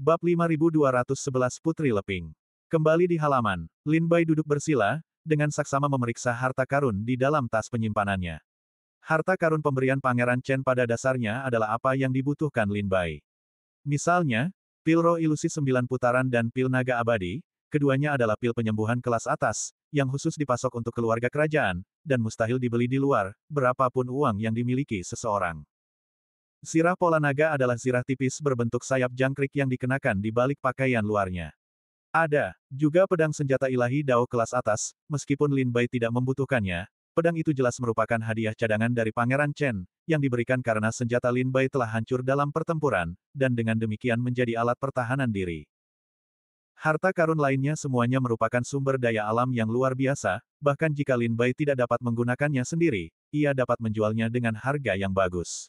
Bab 5211 Putri Leping. Kembali di halaman, Lin Bai duduk bersila, dengan saksama memeriksa harta karun di dalam tas penyimpanannya. Harta karun pemberian Pangeran Chen pada dasarnya adalah apa yang dibutuhkan Lin Bai. Misalnya, pil roh ilusi 9 putaran dan pil naga abadi, keduanya adalah pil penyembuhan kelas atas, yang khusus dipasok untuk keluarga kerajaan, dan mustahil dibeli di luar, berapapun uang yang dimiliki seseorang. Zirah pola naga adalah zirah tipis berbentuk sayap jangkrik yang dikenakan di balik pakaian luarnya. Ada juga pedang senjata ilahi Dao kelas atas, meskipun Lin Bai tidak membutuhkannya, pedang itu jelas merupakan hadiah cadangan dari Pangeran Chen, yang diberikan karena senjata Lin Bai telah hancur dalam pertempuran, dan dengan demikian menjadi alat pertahanan diri. Harta karun lainnya semuanya merupakan sumber daya alam yang luar biasa, bahkan jika Lin Bai tidak dapat menggunakannya sendiri, ia dapat menjualnya dengan harga yang bagus.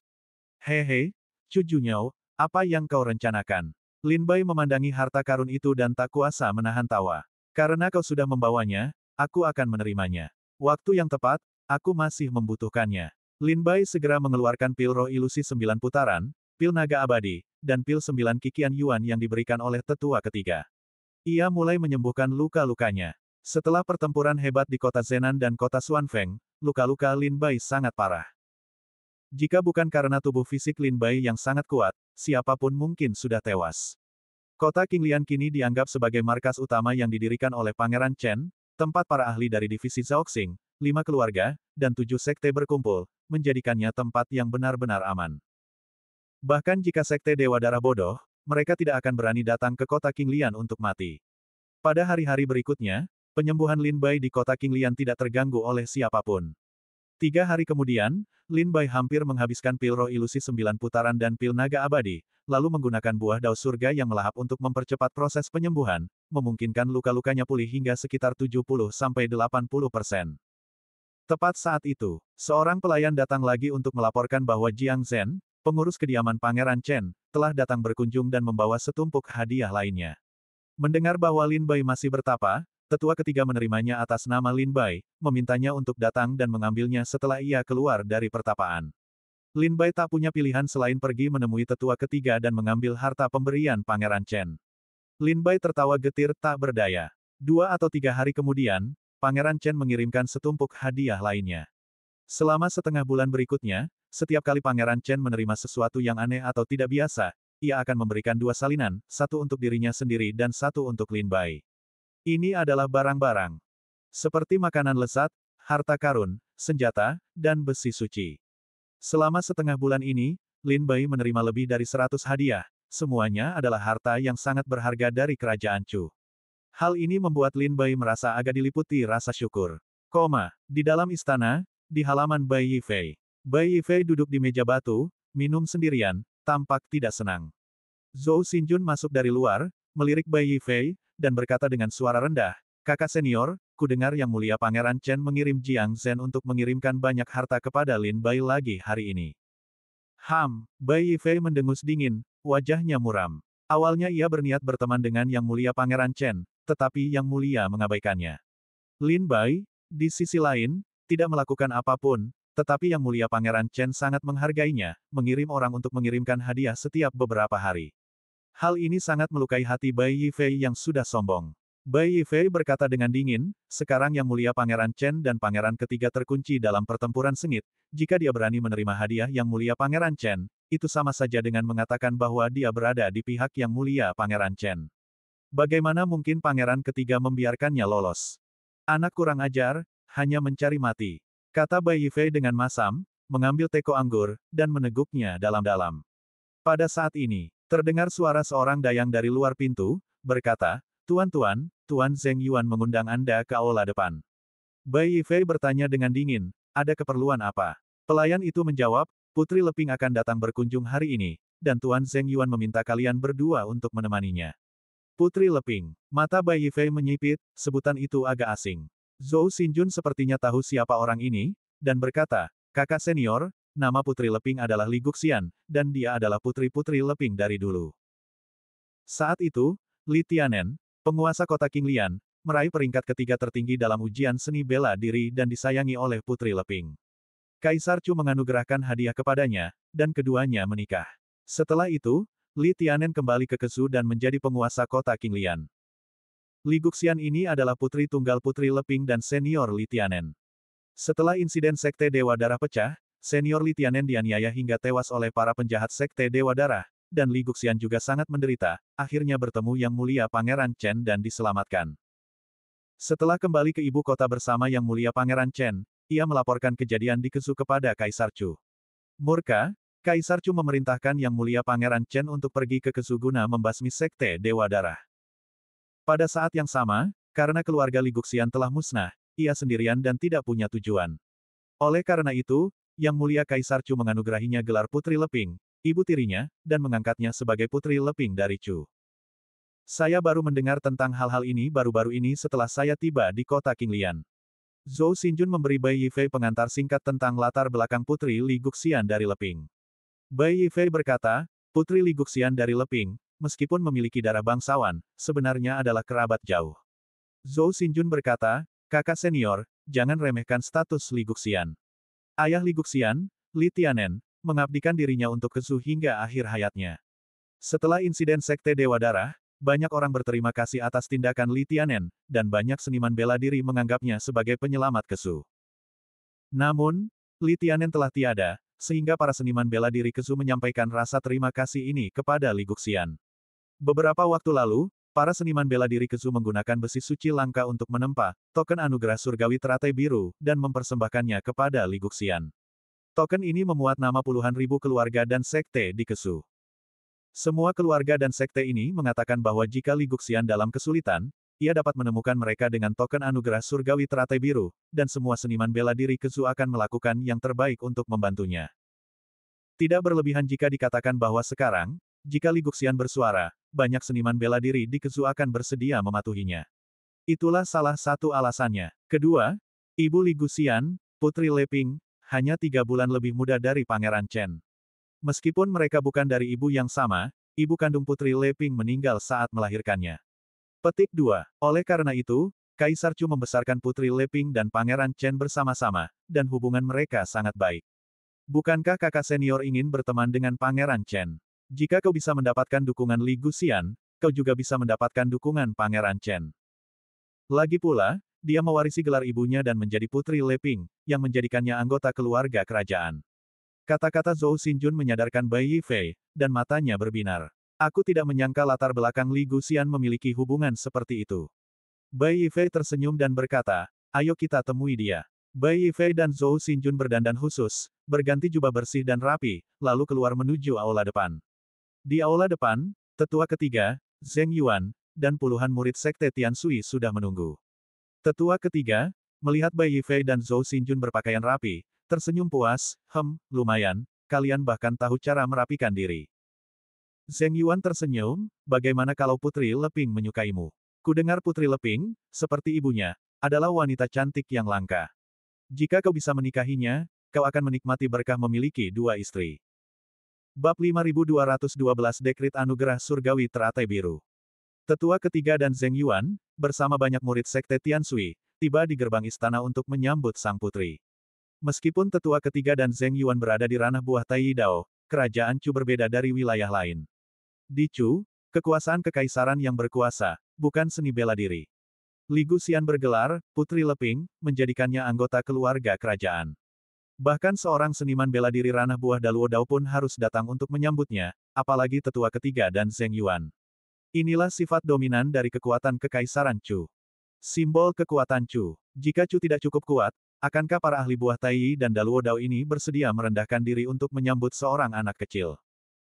Hehe, Chu Junyao, apa yang kau rencanakan? Lin Bai memandangi harta karun itu dan tak kuasa menahan tawa. Karena kau sudah membawanya, aku akan menerimanya. Waktu yang tepat, aku masih membutuhkannya. Lin Bai segera mengeluarkan pil roh ilusi 9 putaran, pil naga abadi, dan pil 9 kikian yuan yang diberikan oleh tetua ketiga. Ia mulai menyembuhkan luka-lukanya. Setelah pertempuran hebat di kota Zenan dan kota Xuanfeng, luka-luka Lin Bai sangat parah. Jika bukan karena tubuh fisik Lin Bai yang sangat kuat, siapapun mungkin sudah tewas. Kota Qinglian kini dianggap sebagai markas utama yang didirikan oleh Pangeran Chen, tempat para ahli dari divisi Zhaoxing, 5 keluarga, dan 7 sekte berkumpul, menjadikannya tempat yang benar-benar aman. Bahkan jika sekte Dewa Darah bodoh, mereka tidak akan berani datang ke kota Qinglian untuk mati. Pada hari-hari berikutnya, penyembuhan Lin Bai di kota Qinglian tidak terganggu oleh siapapun. 3 hari kemudian, Lin Bai hampir menghabiskan pil roh ilusi 9 putaran dan pil naga abadi, lalu menggunakan buah dao surga yang melahap untuk mempercepat proses penyembuhan, memungkinkan luka-lukanya pulih hingga sekitar 70–80%. Tepat saat itu, seorang pelayan datang lagi untuk melaporkan bahwa Jiang Zhen, pengurus kediaman Pangeran Chen, telah datang berkunjung dan membawa setumpuk hadiah lainnya. Mendengar bahwa Lin Bai masih bertapa, tetua ketiga menerimanya atas nama Lin Bai, memintanya untuk datang dan mengambilnya setelah ia keluar dari pertapaan. Lin Bai tak punya pilihan selain pergi menemui tetua ketiga dan mengambil harta pemberian Pangeran Chen. Lin Bai tertawa getir tak berdaya. 2 atau 3 hari kemudian, Pangeran Chen mengirimkan setumpuk hadiah lainnya. Selama setengah bulan berikutnya, setiap kali Pangeran Chen menerima sesuatu yang aneh atau tidak biasa, ia akan memberikan 2 salinan, satu untuk dirinya sendiri dan satu untuk Lin Bai. Ini adalah barang-barang seperti makanan lezat, harta karun, senjata, dan besi suci. Selama setengah bulan ini, Lin Bai menerima lebih dari 100 hadiah, semuanya adalah harta yang sangat berharga dari kerajaan Chu. Hal ini membuat Lin Bai merasa agak diliputi rasa syukur. Di dalam istana, di halaman Bai Yifei. Bai Yifei duduk di meja batu, minum sendirian, tampak tidak senang. Zhou Xinjun masuk dari luar, melirik Bai Yifei, dan berkata dengan suara rendah, "Kakak senior, ku dengar Yang Mulia Pangeran Chen mengirim Jiang Zhen untuk mengirimkan banyak harta kepada Lin Bai lagi hari ini." Bai Yifei mendengus dingin, wajahnya muram. Awalnya ia berniat berteman dengan Yang Mulia Pangeran Chen, tetapi Yang Mulia mengabaikannya. Lin Bai, di sisi lain, tidak melakukan apapun, tetapi Yang Mulia Pangeran Chen sangat menghargainya, mengirim orang untuk mengirimkan hadiah setiap beberapa hari. Hal ini sangat melukai hati Bai Yifei yang sudah sombong. Bai Yifei berkata dengan dingin, sekarang Yang Mulia Pangeran Chen dan Pangeran ketiga terkunci dalam pertempuran sengit, jika dia berani menerima hadiah Yang Mulia Pangeran Chen, itu sama saja dengan mengatakan bahwa dia berada di pihak Yang Mulia Pangeran Chen. Bagaimana mungkin Pangeran ketiga membiarkannya lolos? Anak kurang ajar, hanya mencari mati, kata Bai Yifei dengan masam, mengambil teko anggur, dan meneguknya dalam-dalam. Pada saat ini, terdengar suara seorang dayang dari luar pintu, berkata, "Tuan-tuan, Tuan Zheng Yuan mengundang Anda ke aula depan." Bai Yifei bertanya dengan dingin, "Ada keperluan apa?" Pelayan itu menjawab, "Putri Leping akan datang berkunjung hari ini, dan Tuan Zheng Yuan meminta kalian berdua untuk menemaninya." Putri Leping. Mata Bai Yifei menyipit, sebutan itu agak asing. Zhou Xinjun sepertinya tahu siapa orang ini, dan berkata, "Kakak senior, nama Putri Leping adalah Li Guxian, dan dia adalah putri-putri Leping dari dulu." Saat itu, Li Tianen, penguasa kota Qinglian, meraih peringkat ketiga tertinggi dalam ujian seni bela diri dan disayangi oleh Putri Leping. Kaisar Chu menganugerahkan hadiah kepadanya, dan keduanya menikah. Setelah itu, Li Tianen kembali ke Kesu dan menjadi penguasa kota Qinglian. Li Guxian ini adalah putri tunggal Putri Leping dan senior Li Tianen. Setelah insiden Sekte Dewa Darah pecah, senior Li Tianen dianiaya hingga tewas oleh para penjahat Sekte Dewa Darah, dan Li Guxian juga sangat menderita, akhirnya bertemu Yang Mulia Pangeran Chen dan diselamatkan. Setelah kembali ke ibu kota bersama Yang Mulia Pangeran Chen, ia melaporkan kejadian di Kesu kepada Kaisar Chu. Murka, Kaisar Chu memerintahkan Yang Mulia Pangeran Chen untuk pergi ke Kesu guna membasmi Sekte Dewa Darah. Pada saat yang sama, karena keluarga Li Guxian telah musnah, ia sendirian dan tidak punya tujuan. Oleh karena itu, Yang Mulia Kaisar Chu menganugerahinya gelar Putri Leping, ibu tirinya, dan mengangkatnya sebagai Putri Leping dari Chu. Saya baru mendengar tentang hal-hal ini baru-baru ini setelah saya tiba di kota Qinglian. Zhou Xinjun memberi Bai Yifei pengantar singkat tentang latar belakang Putri Li Guxian dari Leping. Bai Yifei berkata, Putri Li Guxian dari Leping, meskipun memiliki darah bangsawan, sebenarnya adalah kerabat jauh. Zhou Xinjun berkata, kakak senior, jangan remehkan status Li Guxian. Ayah Li Guxian, Li Tianen, mengabdikan dirinya untuk Kesu hingga akhir hayatnya. Setelah insiden Sekte Dewa Darah, banyak orang berterima kasih atas tindakan Li Tianen, dan banyak seniman bela diri menganggapnya sebagai penyelamat Kesu. Namun, Li Tianen telah tiada, sehingga para seniman bela diri Kesu menyampaikan rasa terima kasih ini kepada Li Guxian. Beberapa waktu lalu, para seniman bela diri Kesu menggunakan besi suci langka untuk menempa token anugerah surgawi teratai biru, dan mempersembahkannya kepada Li Guxian. Token ini memuat nama puluhan ribu keluarga dan sekte di Kesu. Semua keluarga dan sekte ini mengatakan bahwa jika Li Guxian dalam kesulitan, ia dapat menemukan mereka dengan token anugerah surgawi teratai biru, dan semua seniman bela diri Kesu akan melakukan yang terbaik untuk membantunya. Tidak berlebihan jika dikatakan bahwa sekarang, jika Li Guxian bersuara, banyak seniman bela diri di Kesu akan bersedia mematuhinya. Itulah salah satu alasannya. Kedua, Ibu Li Guxian, Putri Leping, hanya 3 bulan lebih muda dari Pangeran Chen. Meskipun mereka bukan dari ibu yang sama, ibu kandung Putri Leping meninggal saat melahirkannya. Petik 2. Oleh karena itu, Kaisar Chu membesarkan Putri Leping dan Pangeran Chen bersama-sama, dan hubungan mereka sangat baik. Bukankah kakak senior ingin berteman dengan Pangeran Chen? Jika kau bisa mendapatkan dukungan Li Guxian, kau juga bisa mendapatkan dukungan Pangeran Chen. Lagi pula, dia mewarisi gelar ibunya dan menjadi Putri Leping, yang menjadikannya anggota keluarga kerajaan. Kata-kata Zhou Xinjun menyadarkan Bai Yifei, dan matanya berbinar. Aku tidak menyangka latar belakang Li Guxian memiliki hubungan seperti itu. Bai Yifei tersenyum dan berkata, ayo kita temui dia. Bai Yifei dan Zhou Xinjun berdandan khusus, berganti jubah bersih dan rapi, lalu keluar menuju aula depan. Di aula depan, tetua ketiga, Zheng Yuan, dan puluhan murid sekte Tianshui sudah menunggu. Tetua ketiga, melihat Bai Yifei dan Zhou Xinjun berpakaian rapi, tersenyum puas, lumayan, kalian bahkan tahu cara merapikan diri. Zheng Yuan tersenyum, bagaimana kalau Putri Leping menyukaimu? Kudengar Putri Leping, seperti ibunya, adalah wanita cantik yang langka. Jika kau bisa menikahinya, kau akan menikmati berkah memiliki 2 istri. Bab 5212 Dekrit Anugerah Surgawi Teratai Biru. Tetua ketiga dan Zheng Yuan, bersama banyak murid sekte Tianshui, tiba di gerbang istana untuk menyambut sang putri. Meskipun tetua ketiga dan Zheng Yuan berada di ranah buah Tai Dao, kerajaan Chu berbeda dari wilayah lain. Di Chu, kekuasaan kekaisaran yang berkuasa, bukan seni bela diri. Li Guxian bergelar, Putri Leping, menjadikannya anggota keluarga kerajaan. Bahkan seorang seniman bela diri ranah buah Daluo Dao pun harus datang untuk menyambutnya, apalagi tetua ketiga dan Zheng Yuan. Inilah sifat dominan dari kekuatan kekaisaran Chu. Simbol kekuatan Chu. Jika Chu tidak cukup kuat, akankah para ahli buah Tai dan Daluo Dao ini bersedia merendahkan diri untuk menyambut seorang anak kecil?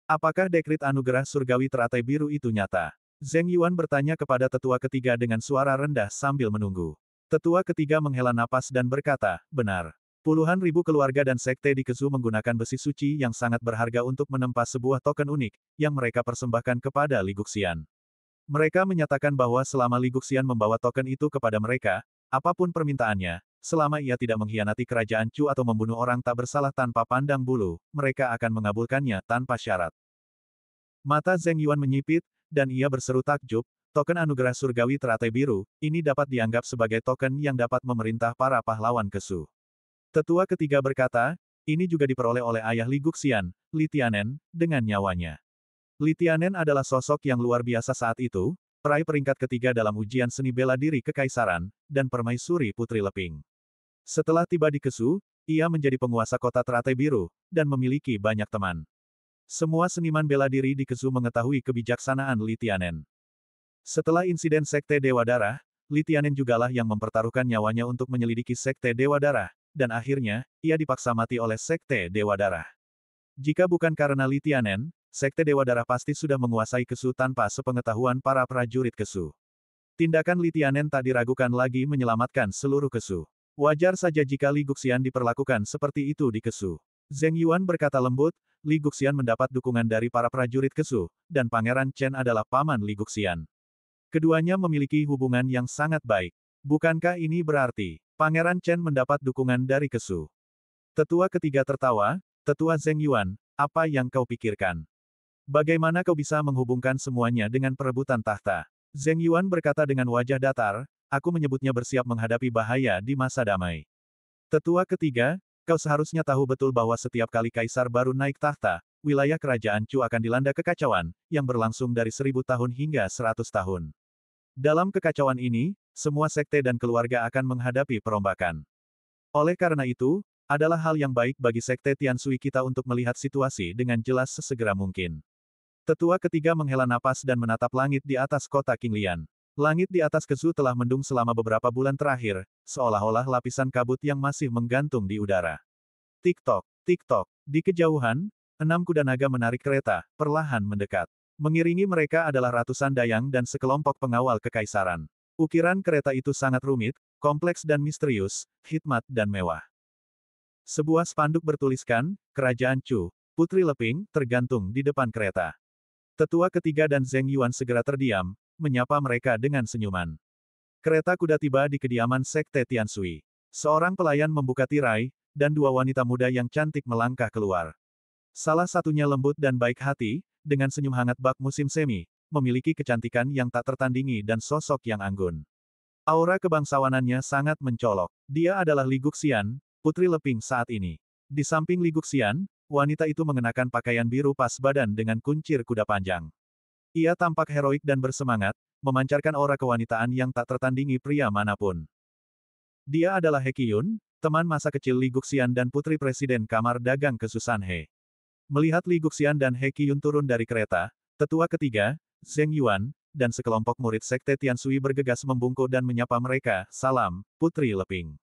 Apakah dekrit anugerah surgawi teratai biru itu nyata? Zheng Yuan bertanya kepada tetua ketiga dengan suara rendah sambil menunggu. Tetua ketiga menghela napas dan berkata, benar. Puluhan ribu keluarga dan sekte di Kesu menggunakan besi suci yang sangat berharga untuk menempa sebuah token unik, yang mereka persembahkan kepada Li Guxian. Mereka menyatakan bahwa selama Li Guxian membawa token itu kepada mereka, apapun permintaannya, selama ia tidak mengkhianati kerajaan Chu atau membunuh orang tak bersalah tanpa pandang bulu, mereka akan mengabulkannya tanpa syarat. Mata Zheng Yuan menyipit, dan ia berseru takjub, token anugerah surgawi teratai biru, ini dapat dianggap sebagai token yang dapat memerintah para pahlawan Kesu. Tetua ketiga berkata, ini juga diperoleh oleh ayah Li Guxian, Li Tianen, dengan nyawanya. Li Tianen adalah sosok yang luar biasa saat itu, peraih peringkat ketiga dalam ujian seni bela diri kekaisaran, dan permaisuri Putri Leping. Setelah tiba di Kesu, ia menjadi penguasa kota teratai biru, dan memiliki banyak teman. Semua seniman bela diri di Kesu mengetahui kebijaksanaan Li Tianen. Setelah insiden Sekte Dewa Darah, Li Tianen jugalah yang mempertaruhkan nyawanya untuk menyelidiki Sekte Dewa Darah, dan akhirnya, ia dipaksa mati oleh Sekte Dewa Darah. Jika bukan karena Li Tianen, Sekte Dewa Darah pasti sudah menguasai Kesu tanpa sepengetahuan para prajurit Kesu. Tindakan Li Tianen tak diragukan lagi menyelamatkan seluruh Kesu. Wajar saja jika Li Guxian diperlakukan seperti itu di Kesu. Zheng Yuan berkata lembut, Li Guxian mendapat dukungan dari para prajurit Kesu, dan Pangeran Chen adalah paman Li Guxian. Keduanya memiliki hubungan yang sangat baik. Bukankah ini berarti, Pangeran Chen mendapat dukungan dari Kesu? Tetua ketiga tertawa, Tetua Zheng Yuan, apa yang kau pikirkan? Bagaimana kau bisa menghubungkan semuanya dengan perebutan tahta? Zheng Yuan berkata dengan wajah datar, aku menyebutnya bersiap menghadapi bahaya di masa damai. Tetua ketiga, kau seharusnya tahu betul bahwa setiap kali kaisar baru naik tahta, wilayah kerajaan Chu akan dilanda kekacauan, yang berlangsung dari 1000 tahun hingga 100 tahun. Dalam kekacauan ini, semua sekte dan keluarga akan menghadapi perombakan. Oleh karena itu, adalah hal yang baik bagi sekte Tiansui kita untuk melihat situasi dengan jelas sesegera mungkin. Tetua ketiga menghela napas dan menatap langit di atas kota Qinglian. Langit di atas Kesu telah mendung selama beberapa bulan terakhir, seolah-olah lapisan kabut yang masih menggantung di udara. Tik-tok, tik-tok. Di kejauhan, 6 kuda naga menarik kereta, perlahan mendekat. Mengiringi mereka adalah ratusan dayang dan sekelompok pengawal kekaisaran. Ukiran kereta itu sangat rumit, kompleks dan misterius, hikmat dan mewah. Sebuah spanduk bertuliskan, Kerajaan Chu, Putri Leping, tergantung di depan kereta. Tetua ketiga dan Zheng Yuan segera terdiam, menyapa mereka dengan senyuman. Kereta kuda tiba di kediaman Sekte Tiansui. Seorang pelayan membuka tirai, dan 2 wanita muda yang cantik melangkah keluar. Salah satunya lembut dan baik hati, dengan senyum hangat bak musim semi, memiliki kecantikan yang tak tertandingi dan sosok yang anggun. Aura kebangsawanannya sangat mencolok. Dia adalah Li Guxian, Putri Leping saat ini. Di samping Li Guxian, wanita itu mengenakan pakaian biru pas badan dengan kuncir kuda panjang. Ia tampak heroik dan bersemangat, memancarkan aura kewanitaan yang tak tertandingi pria manapun. Dia adalah He Qiyun, teman masa kecil Li Guxian dan putri presiden kamar dagang Kesu Sanhe. Melihat Li Guxian dan He Qiyun turun dari kereta, tetua ketiga, Zheng Yuan, dan sekelompok murid Sekte Tiansui bergegas membungkuk dan menyapa mereka, salam, Putri Leping.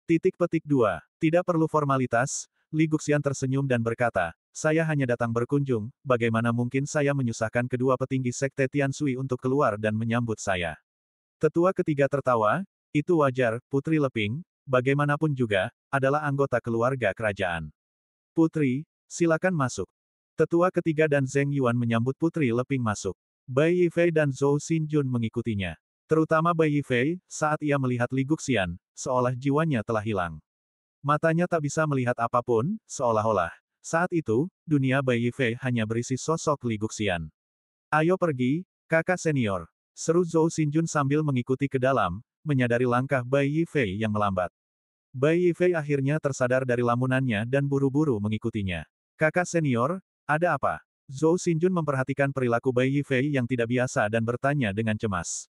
Titik petik 2. Tidak perlu formalitas, Li Guxian tersenyum dan berkata, saya hanya datang berkunjung, bagaimana mungkin saya menyusahkan kedua petinggi Sekte Tiansui untuk keluar dan menyambut saya. Tetua ketiga tertawa, itu wajar, Putri Leping, bagaimanapun juga, adalah anggota keluarga kerajaan. Putri, silakan masuk. Tetua ketiga dan Zheng Yuan menyambut Putri Leping masuk. Bai Yifei dan Zhou Xinjun mengikutinya. Terutama Bai Yifei, saat ia melihat Li Guxian, seolah jiwanya telah hilang. Matanya tak bisa melihat apapun, seolah-olah. Saat itu, dunia Bai Yifei hanya berisi sosok Li Guxian. Ayo pergi, kakak senior. Seru Zhou Xinjun sambil mengikuti ke dalam, menyadari langkah Bai Yifei yang melambat. Bai Yifei akhirnya tersadar dari lamunannya dan buru-buru mengikutinya. Kakak senior, ada apa? Zhou Xinjun memperhatikan perilaku Bai Yifei yang tidak biasa dan bertanya dengan cemas.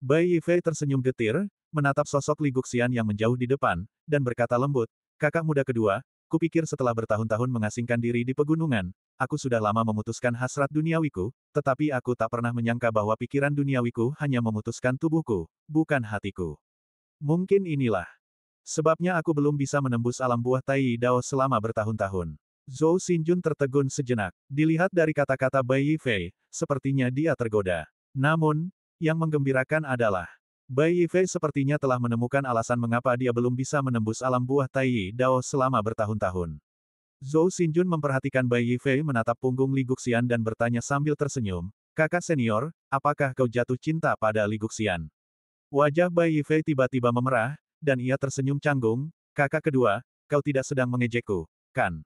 Bai Yifei tersenyum getir, menatap sosok Li Guxian yang menjauh di depan, dan berkata lembut, kakak muda kedua, kupikir setelah bertahun-tahun mengasingkan diri di pegunungan, aku sudah lama memutuskan hasrat duniawiku, tetapi aku tak pernah menyangka bahwa pikiran duniawiku hanya memutuskan tubuhku, bukan hatiku. Mungkin inilah sebabnya aku belum bisa menembus alam buah Tai Dao selama bertahun-tahun. Zhou Xinjun tertegun sejenak. Dilihat dari kata-kata Bai Yifei, sepertinya dia tergoda. Namun, yang menggembirakan adalah, Bai Yifei sepertinya telah menemukan alasan mengapa dia belum bisa menembus alam buah Tai Dao selama bertahun-tahun. Zhou Xinjun memperhatikan Bai Yifei menatap punggung Li Guxian dan bertanya sambil tersenyum, kakak senior, apakah kau jatuh cinta pada Li Guxian? Wajah Bai Yifei tiba-tiba memerah, dan ia tersenyum canggung, kakak kedua, kau tidak sedang mengejekku, kan?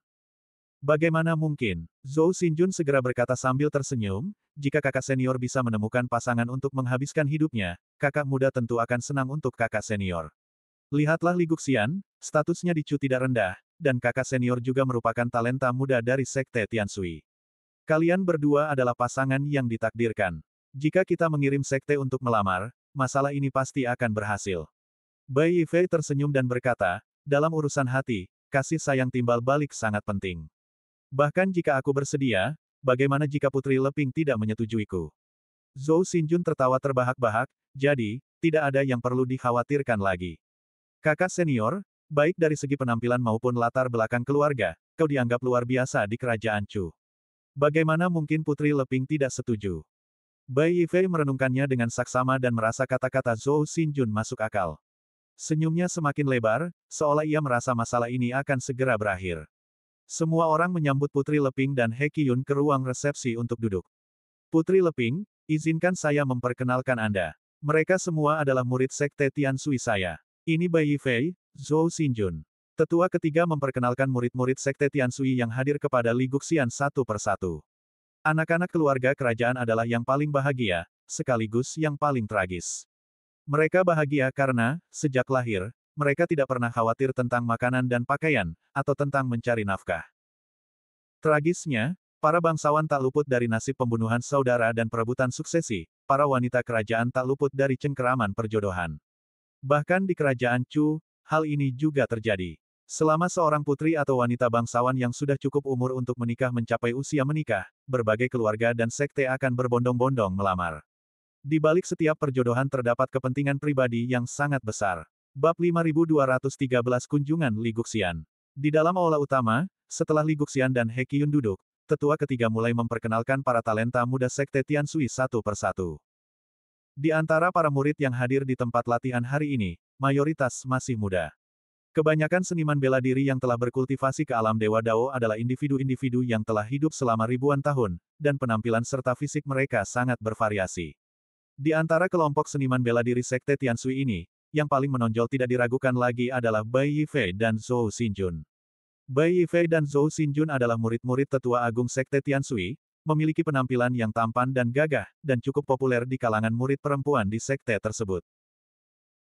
Bagaimana mungkin? Zhou Xinjun segera berkata sambil tersenyum, jika kakak senior bisa menemukan pasangan untuk menghabiskan hidupnya, kakak muda tentu akan senang untuk kakak senior. Lihatlah Li Guxian, statusnya di Chu tidak rendah, dan kakak senior juga merupakan talenta muda dari Sekte Tiansui. Kalian berdua adalah pasangan yang ditakdirkan. Jika kita mengirim sekte untuk melamar, masalah ini pasti akan berhasil. Bai Yifei tersenyum dan berkata, dalam urusan hati, kasih sayang timbal balik sangat penting. Bahkan jika aku bersedia, bagaimana jika Putri Leping tidak menyetujuiku? Zhou Xinjun tertawa terbahak-bahak, jadi, tidak ada yang perlu dikhawatirkan lagi. Kakak senior, baik dari segi penampilan maupun latar belakang keluarga, kau dianggap luar biasa di kerajaan Chu. Bagaimana mungkin Putri Leping tidak setuju? Bai Yifei merenungkannya dengan saksama dan merasa kata-kata Zhou Xinjun masuk akal. Senyumnya semakin lebar, seolah ia merasa masalah ini akan segera berakhir. Semua orang menyambut Putri Leping dan He Qiyun ke ruang resepsi untuk duduk. Putri Leping, izinkan saya memperkenalkan Anda. Mereka semua adalah murid sekte Tiansui saya. Ini Bai Yifei, Zhou Xinjun. Tetua ketiga memperkenalkan murid-murid sekte Tiansui yang hadir kepada Li Guxian satu persatu. Anak-anak keluarga kerajaan adalah yang paling bahagia, sekaligus yang paling tragis. Mereka bahagia karena, sejak lahir, mereka tidak pernah khawatir tentang makanan dan pakaian, atau tentang mencari nafkah. Tragisnya, para bangsawan tak luput dari nasib pembunuhan saudara dan perebutan suksesi, para wanita kerajaan tak luput dari cengkeraman perjodohan. Bahkan di kerajaan Chu, hal ini juga terjadi. Selama seorang putri atau wanita bangsawan yang sudah cukup umur untuk menikah mencapai usia menikah, berbagai keluarga dan sekte akan berbondong-bondong melamar. Di balik setiap perjodohan terdapat kepentingan pribadi yang sangat besar. Bab 5213 Kunjungan Li Guxian. Di dalam aula utama, setelah Li Guxian dan He Qiyun duduk, tetua ketiga mulai memperkenalkan para talenta muda sekte Tiansui satu persatu. Di antara para murid yang hadir di tempat latihan hari ini, mayoritas masih muda. Kebanyakan seniman bela diri yang telah berkultivasi ke alam Dewa Dao adalah individu-individu yang telah hidup selama ribuan tahun, dan penampilan serta fisik mereka sangat bervariasi. Di antara kelompok seniman bela diri sekte Tiansui ini, yang paling menonjol tidak diragukan lagi adalah Bai Yifei dan Zhou Xinjun. Bai Yifei dan Zhou Xinjun adalah murid-murid tetua agung sekte Tiansui, memiliki penampilan yang tampan dan gagah, dan cukup populer di kalangan murid perempuan di sekte tersebut.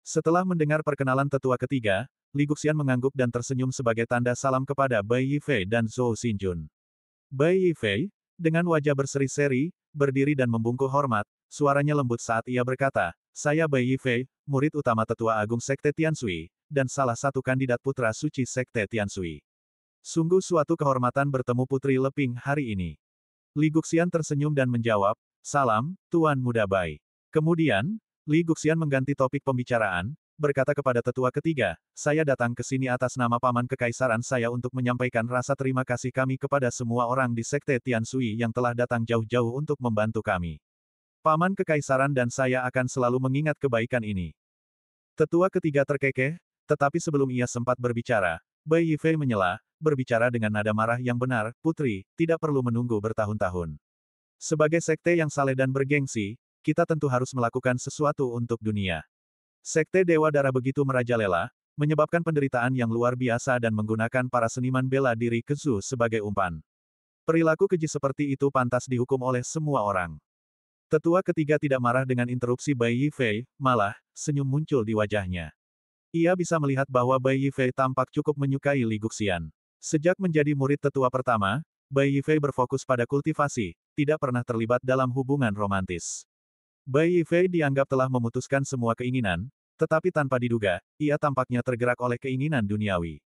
Setelah mendengar perkenalan tetua ketiga, Li Guxian mengangguk dan tersenyum sebagai tanda salam kepada Bai Yifei dan Zhou Xinjun. Bai Yifei, dengan wajah berseri-seri, berdiri dan membungkuk hormat, suaranya lembut saat ia berkata, saya Bai Yifei, murid utama tetua agung sekte Tiansui, dan salah satu kandidat putra suci sekte Tiansui. Sungguh suatu kehormatan bertemu Putri Leping hari ini. Li Guxian tersenyum dan menjawab, salam, Tuan Muda Bai. Kemudian, Li Guxian mengganti topik pembicaraan, berkata kepada tetua ketiga, saya datang ke sini atas nama Paman Kekaisaran saya untuk menyampaikan rasa terima kasih kami kepada semua orang di sekte Tiansui yang telah datang jauh-jauh untuk membantu kami. Paman Kekaisaran dan saya akan selalu mengingat kebaikan ini. Tetua ketiga terkekeh, tetapi sebelum ia sempat berbicara, Bai Yifei menyela, berbicara dengan nada marah yang benar, Putri, tidak perlu menunggu bertahun-tahun. Sebagai sekte yang saleh dan bergengsi, kita tentu harus melakukan sesuatu untuk dunia. Sekte Dewa Darah begitu merajalela, menyebabkan penderitaan yang luar biasa dan menggunakan para seniman bela diri Kezu sebagai umpan. Perilaku keji seperti itu pantas dihukum oleh semua orang. Tetua ketiga tidak marah dengan interupsi Bai Yifei, malah, senyum muncul di wajahnya. Ia bisa melihat bahwa Bai Yifei tampak cukup menyukai Li Guxian. Sejak menjadi murid tetua pertama, Bai Yifei berfokus pada kultivasi, tidak pernah terlibat dalam hubungan romantis. Bai Yifei dianggap telah memutuskan semua keinginan, tetapi tanpa diduga, ia tampaknya tergerak oleh keinginan duniawi.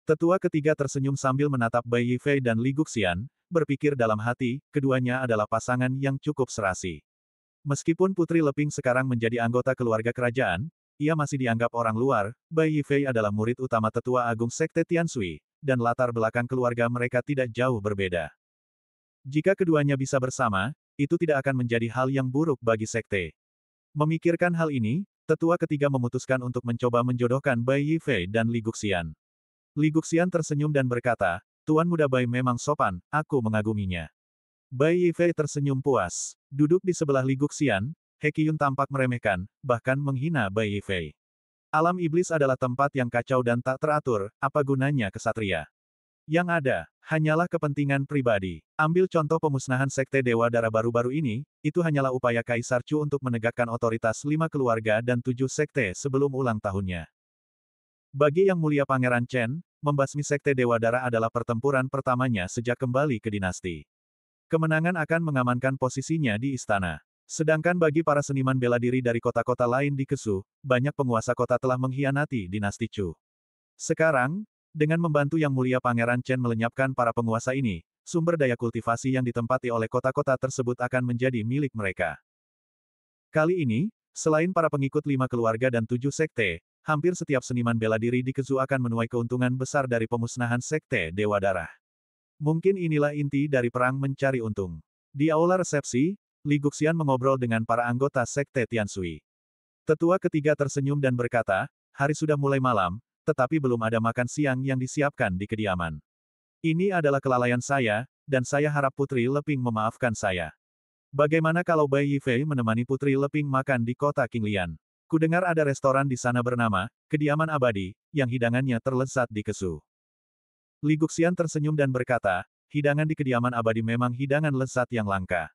Tetua ketiga tersenyum sambil menatap Bai Yifei dan Li Guxian, berpikir dalam hati, keduanya adalah pasangan yang cukup serasi. Meskipun Putri Leping sekarang menjadi anggota keluarga kerajaan, ia masih dianggap orang luar. Bai Yifei adalah murid utama tetua agung sekte Tiansui, dan latar belakang keluarga mereka tidak jauh berbeda. Jika keduanya bisa bersama, itu tidak akan menjadi hal yang buruk bagi sekte. Memikirkan hal ini, tetua ketiga memutuskan untuk mencoba menjodohkan Bai Yifei dan Li Guxian. Li Guxian tersenyum dan berkata, Tuan Muda Bai memang sopan, aku mengaguminya. Bai Yifei tersenyum puas. Duduk di sebelah Li Guxian, He Qiyun tampak meremehkan, bahkan menghina Bai Yifei. Alam iblis adalah tempat yang kacau dan tak teratur, apa gunanya kesatria? Yang ada, hanyalah kepentingan pribadi. Ambil contoh pemusnahan sekte Dewa Darah baru-baru ini, itu hanyalah upaya Kaisar Chu untuk menegakkan otoritas 5 keluarga dan 7 sekte sebelum ulang tahunnya. Bagi Yang Mulia Pangeran Chen, membasmi sekte Dewa Darah adalah pertempuran pertamanya sejak kembali ke dinasti. Kemenangan akan mengamankan posisinya di istana. Sedangkan bagi para seniman bela diri dari kota-kota lain di Kesu, banyak penguasa kota telah mengkhianati dinasti Chu. Sekarang, dengan membantu Yang Mulia Pangeran Chen melenyapkan para penguasa ini, sumber daya kultivasi yang ditempati oleh kota-kota tersebut akan menjadi milik mereka. Kali ini, selain para pengikut 5 keluarga dan 7 sekte, hampir setiap seniman bela diri di Kesu akan menuai keuntungan besar dari pemusnahan sekte Dewa Darah. Mungkin inilah inti dari perang mencari untung. Di aula resepsi, Li Guxian mengobrol dengan para anggota sekte Tianshui. Tetua ketiga tersenyum dan berkata, hari sudah mulai malam, tetapi belum ada makan siang yang disiapkan di kediaman. Ini adalah kelalaian saya, dan saya harap Putri Leping memaafkan saya. Bagaimana kalau Bai Yifei menemani Putri Leping makan di kota Qinglian? Kudengar ada restoran di sana bernama, Kediaman Abadi, yang hidangannya terlezat di Kesu. Li Guxian tersenyum dan berkata, hidangan di Kediaman Abadi memang hidangan lezat yang langka.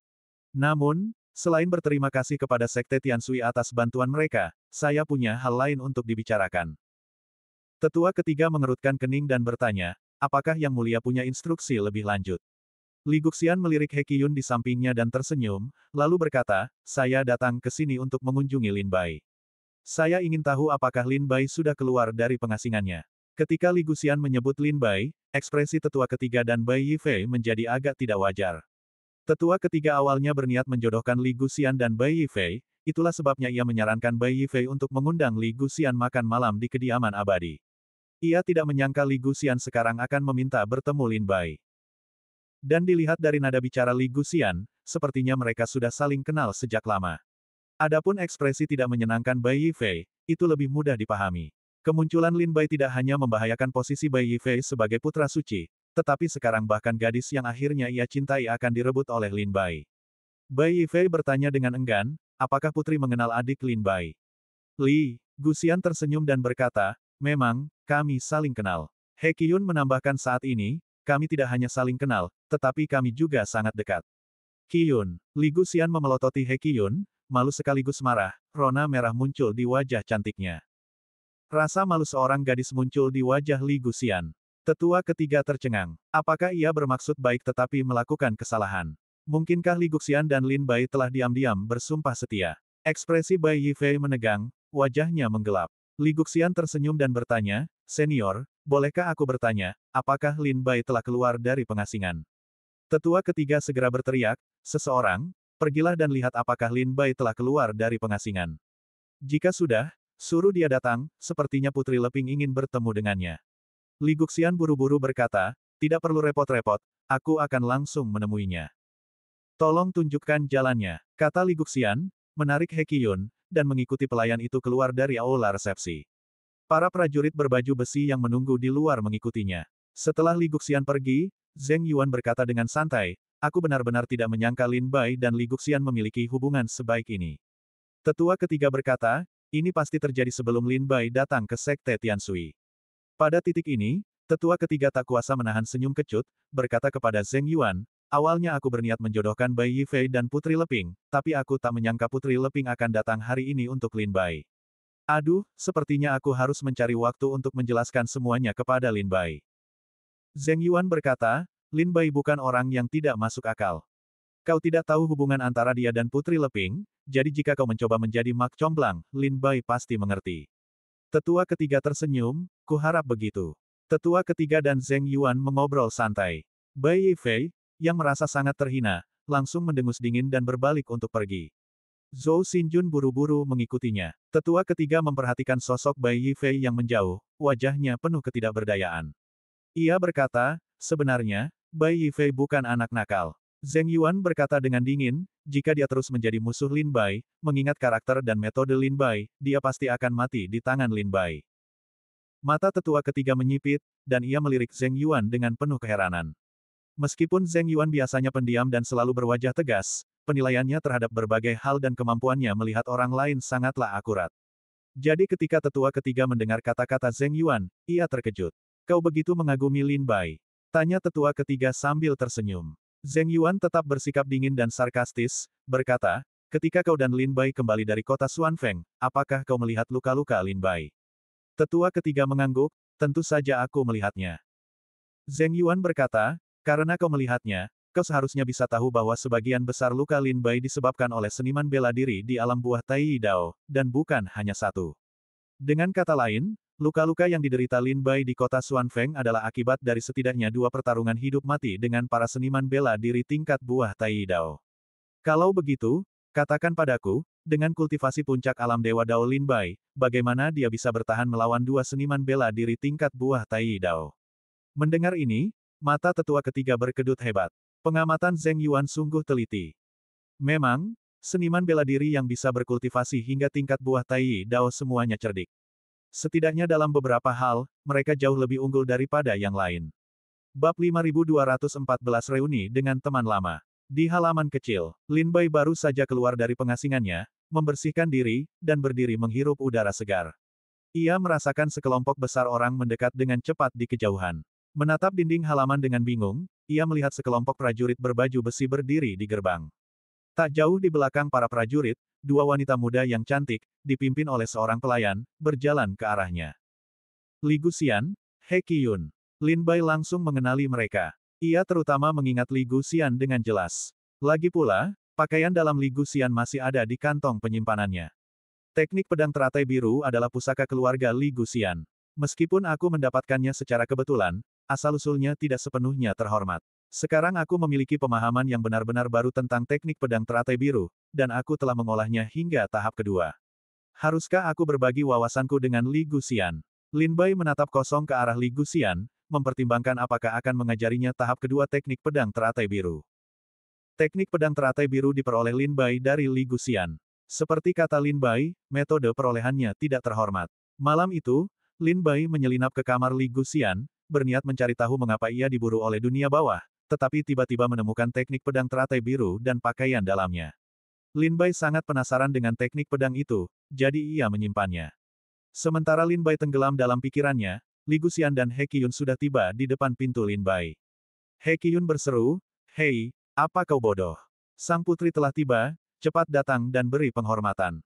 Namun, selain berterima kasih kepada Sekte Tianshui atas bantuan mereka, saya punya hal lain untuk dibicarakan. Tetua ketiga mengerutkan kening dan bertanya, apakah Yang Mulia punya instruksi lebih lanjut? Li Guxian melirik He Qiyun di sampingnya dan tersenyum, lalu berkata, saya datang ke sini untuk mengunjungi Lin Bai. Saya ingin tahu apakah Lin Bai sudah keluar dari pengasingannya. Ketika Li Guxian menyebut Lin Bai, ekspresi tetua ketiga dan Bai Yifei menjadi agak tidak wajar. Tetua ketiga awalnya berniat menjodohkan Li Guxian dan Bai Yifei, itulah sebabnya ia menyarankan Bai Yifei untuk mengundang Li Guxian makan malam di Kediaman Abadi. Ia tidak menyangka Li Guxian sekarang akan meminta bertemu Lin Bai. Dan dilihat dari nada bicara Li Guxian, sepertinya mereka sudah saling kenal sejak lama. Adapun ekspresi tidak menyenangkan Bai Yifei, itu lebih mudah dipahami. Kemunculan Lin Bai tidak hanya membahayakan posisi Bai Yifei sebagai putra suci, tetapi sekarang bahkan gadis yang akhirnya ia cintai akan direbut oleh Lin Bai. Bai Yifei bertanya dengan enggan, apakah putri mengenal adik Lin Bai? Li Guxian tersenyum dan berkata, memang, kami saling kenal. He Qiyun menambahkan saat ini, kami tidak hanya saling kenal, tetapi kami juga sangat dekat. Qiyun, Li Guxian memelototi He Qiyun, malu sekaligus marah, rona merah muncul di wajah cantiknya. Rasa malu seorang gadis muncul di wajah Li Guxian. Tetua ketiga tercengang. Apakah ia bermaksud baik tetapi melakukan kesalahan? Mungkinkah Li Guxian dan Lin Bai telah diam-diam bersumpah setia? Ekspresi Bai Yifei menegang, wajahnya menggelap. Li Guxian tersenyum dan bertanya, senior, bolehkah aku bertanya, apakah Lin Bai telah keluar dari pengasingan? Tetua ketiga segera berteriak, seseorang, pergilah dan lihat apakah Lin Bai telah keluar dari pengasingan. Jika sudah, suruh dia datang, sepertinya Putri Leping ingin bertemu dengannya. Li Guxian buru-buru berkata, tidak perlu repot-repot, aku akan langsung menemuinya. Tolong tunjukkan jalannya, kata Li Guxian, menarik He Qiyun, dan mengikuti pelayan itu keluar dari aula resepsi. Para prajurit berbaju besi yang menunggu di luar mengikutinya. Setelah Li Guxian pergi, Zheng Yuan berkata dengan santai, aku benar-benar tidak menyangka Lin Bai dan Li Guxian memiliki hubungan sebaik ini. Tetua ketiga berkata, ini pasti terjadi sebelum Lin Bai datang ke Sekte Tianshui. Pada titik ini, tetua ketiga tak kuasa menahan senyum kecut, berkata kepada Zheng Yuan, awalnya aku berniat menjodohkan Bai Yifei dan Putri Leping, tapi aku tak menyangka Putri Leping akan datang hari ini untuk Lin Bai. Aduh, sepertinya aku harus mencari waktu untuk menjelaskan semuanya kepada Lin Bai. Zheng Yuan berkata, Lin Bai bukan orang yang tidak masuk akal. Kau tidak tahu hubungan antara dia dan Putri Leping, jadi jika kau mencoba menjadi mak comblang, Lin Bai pasti mengerti. Tetua ketiga tersenyum, kuharap begitu. Tetua ketiga dan Zheng Yuan mengobrol santai. Bai Yifei, yang merasa sangat terhina, langsung mendengus dingin dan berbalik untuk pergi. Zhou Xinjun buru-buru mengikutinya. Tetua ketiga memperhatikan sosok Bai Yifei yang menjauh, wajahnya penuh ketidakberdayaan. Ia berkata, sebenarnya, Bai Yifei bukan anak nakal. Zheng Yuan berkata dengan dingin, jika dia terus menjadi musuh Lin Bai, mengingat karakter dan metode Lin Bai, dia pasti akan mati di tangan Lin Bai. Mata tetua ketiga menyipit, dan ia melirik Zheng Yuan dengan penuh keheranan. Meskipun Zheng Yuan biasanya pendiam dan selalu berwajah tegas, penilaiannya terhadap berbagai hal dan kemampuannya melihat orang lain sangatlah akurat. Jadi ketika tetua ketiga mendengar kata-kata Zheng Yuan, ia terkejut. Kau begitu mengagumi Lin Bai? Tanya tetua ketiga sambil tersenyum. Zheng Yuan tetap bersikap dingin dan sarkastis, berkata, ketika kau dan Lin Bai kembali dari kota Xuanfeng, apakah kau melihat luka-luka Lin Bai? Tetua ketiga mengangguk, tentu saja aku melihatnya. Zheng Yuan berkata, karena kau melihatnya, kau seharusnya bisa tahu bahwa sebagian besar luka Lin Bai disebabkan oleh seniman bela diri di alam buah Tai Dao, dan bukan hanya satu. Dengan kata lain, luka-luka yang diderita Lin Bai di kota Xuanfeng adalah akibat dari setidaknya 2 pertarungan hidup mati dengan para seniman bela diri tingkat buah Tai Dao. Kalau begitu, katakan padaku, dengan kultivasi puncak alam Dewa Dao Lin Bai, bagaimana dia bisa bertahan melawan 2 seniman bela diri tingkat buah Tai Dao? Mendengar ini, mata tetua ketiga berkedut hebat. Pengamatan Zheng Yuan sungguh teliti. Memang, seniman bela diri yang bisa berkultivasi hingga tingkat buah Tai Dao semuanya cerdik. Setidaknya dalam beberapa hal, mereka jauh lebih unggul daripada yang lain. Bab 5214 Reuni dengan teman lama. Di halaman kecil, Lin Bai baru saja keluar dari pengasingannya, membersihkan diri, dan berdiri menghirup udara segar. Ia merasakan sekelompok besar orang mendekat dengan cepat di kejauhan. Menatap dinding halaman dengan bingung, ia melihat sekelompok prajurit berbaju besi berdiri di gerbang. Tak jauh di belakang para prajurit, 2 wanita muda yang cantik, dipimpin oleh seorang pelayan, berjalan ke arahnya. Li Guxian, He Qiyun. Lin Bai langsung mengenali mereka. Ia terutama mengingat Li Guxian dengan jelas. Lagi pula, pakaian dalam Li Guxian masih ada di kantong penyimpanannya. Teknik pedang teratai biru adalah pusaka keluarga Li Guxian. Meskipun aku mendapatkannya secara kebetulan, asal-usulnya tidak sepenuhnya terhormat. Sekarang aku memiliki pemahaman yang benar-benar baru tentang teknik pedang teratai biru, dan aku telah mengolahnya hingga tahap kedua. Haruskah aku berbagi wawasanku dengan Li Guxian? Lin Bai menatap kosong ke arah Li Guxian, mempertimbangkan apakah akan mengajarinya tahap kedua teknik pedang teratai biru. Teknik pedang teratai biru diperoleh Lin Bai dari Li Guxian. Seperti kata Lin Bai, metode perolehannya tidak terhormat. Malam itu, Lin Bai menyelinap ke kamar Li Guxian, berniat mencari tahu mengapa ia diburu oleh dunia bawah, tetapi tiba-tiba menemukan teknik pedang teratai biru dan pakaian dalamnya. Lin Bai sangat penasaran dengan teknik pedang itu, jadi ia menyimpannya. Sementara Lin Bai tenggelam dalam pikirannya, Li Guxian dan He Qiyun sudah tiba di depan pintu Lin Bai. He Qiyun berseru, "Hei, apa kau bodoh? Sang putri telah tiba, cepat datang dan beri penghormatan."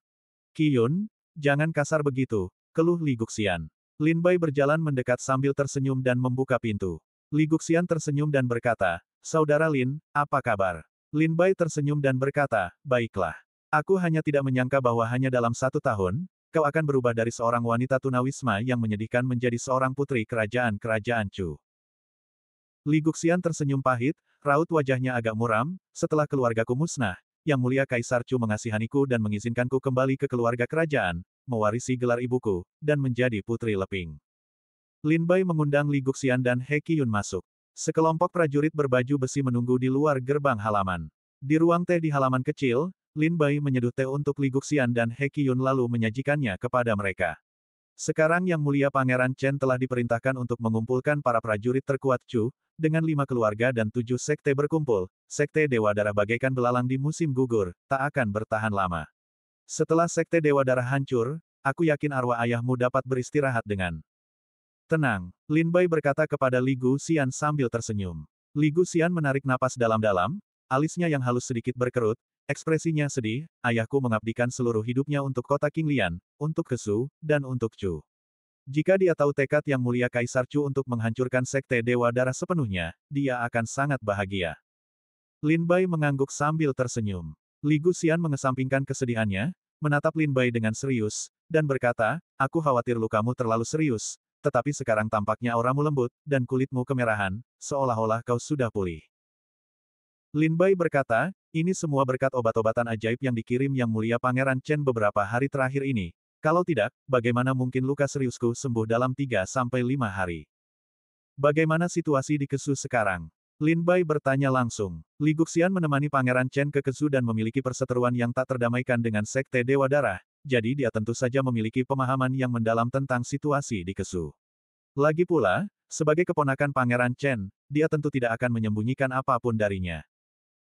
"Qiyun, jangan kasar begitu," keluh Li Guxian. Lin Bai berjalan mendekat sambil tersenyum dan membuka pintu. Li Guxian tersenyum dan berkata, "Saudara Lin, apa kabar?" Lin Bai tersenyum dan berkata, "Baiklah. Aku hanya tidak menyangka bahwa hanya dalam 1 tahun, kau akan berubah dari seorang wanita tunawisma yang menyedihkan menjadi seorang putri kerajaan-kerajaan Chu." Li Guxian tersenyum pahit, raut wajahnya agak muram, "Setelah keluargaku musnah, Yang Mulia Kaisar Chu mengasihaniku dan mengizinkanku kembali ke keluarga kerajaan, mewarisi gelar ibuku, dan menjadi putri Leping." Lin Bai mengundang Li Guxian dan He Qiyun masuk. Sekelompok prajurit berbaju besi menunggu di luar gerbang halaman. Di ruang teh di halaman kecil, Lin Bai menyeduh teh untuk Li Guxian dan He Qiyun lalu menyajikannya kepada mereka. Sekarang Yang Mulia Pangeran Chen telah diperintahkan untuk mengumpulkan para prajurit terkuat Chu, dengan 5 keluarga dan 7 sekte berkumpul. Sekte Dewa Darah bagaikan belalang di musim gugur, tak akan bertahan lama. Setelah Sekte Dewa Darah hancur, aku yakin arwah ayahmu dapat beristirahat dengan tenang. Lin Bai berkata kepada Li Guxian sambil tersenyum. Li Guxian menarik napas dalam-dalam, alisnya yang halus sedikit berkerut, ekspresinya sedih. "Ayahku mengabdikan seluruh hidupnya untuk kota Qinglian, untuk Kesu, dan untuk Chu. Jika dia tahu tekad Yang Mulia Kaisar Chu untuk menghancurkan Sekte Dewa Darah sepenuhnya, dia akan sangat bahagia." Lin Bai mengangguk sambil tersenyum. Li Guxian mengesampingkan kesedihannya, menatap Lin Bai dengan serius, dan berkata, "Aku khawatir lukamu terlalu serius, tetapi sekarang tampaknya auramu lembut, dan kulitmu kemerahan, seolah-olah kau sudah pulih." Lin Bai berkata, "Ini semua berkat obat-obatan ajaib yang dikirim Yang Mulia Pangeran Chen beberapa hari terakhir ini. Kalau tidak, bagaimana mungkin luka seriusku sembuh dalam 3-5 hari? Bagaimana situasi di Kesu sekarang?" Lin Bai bertanya langsung. Li Guxian menemani Pangeran Chen ke Kesu dan memiliki perseteruan yang tak terdamaikan dengan Sekte Dewa Darah, jadi dia tentu saja memiliki pemahaman yang mendalam tentang situasi di Kesu. Lagi pula, sebagai keponakan Pangeran Chen, dia tentu tidak akan menyembunyikan apapun darinya.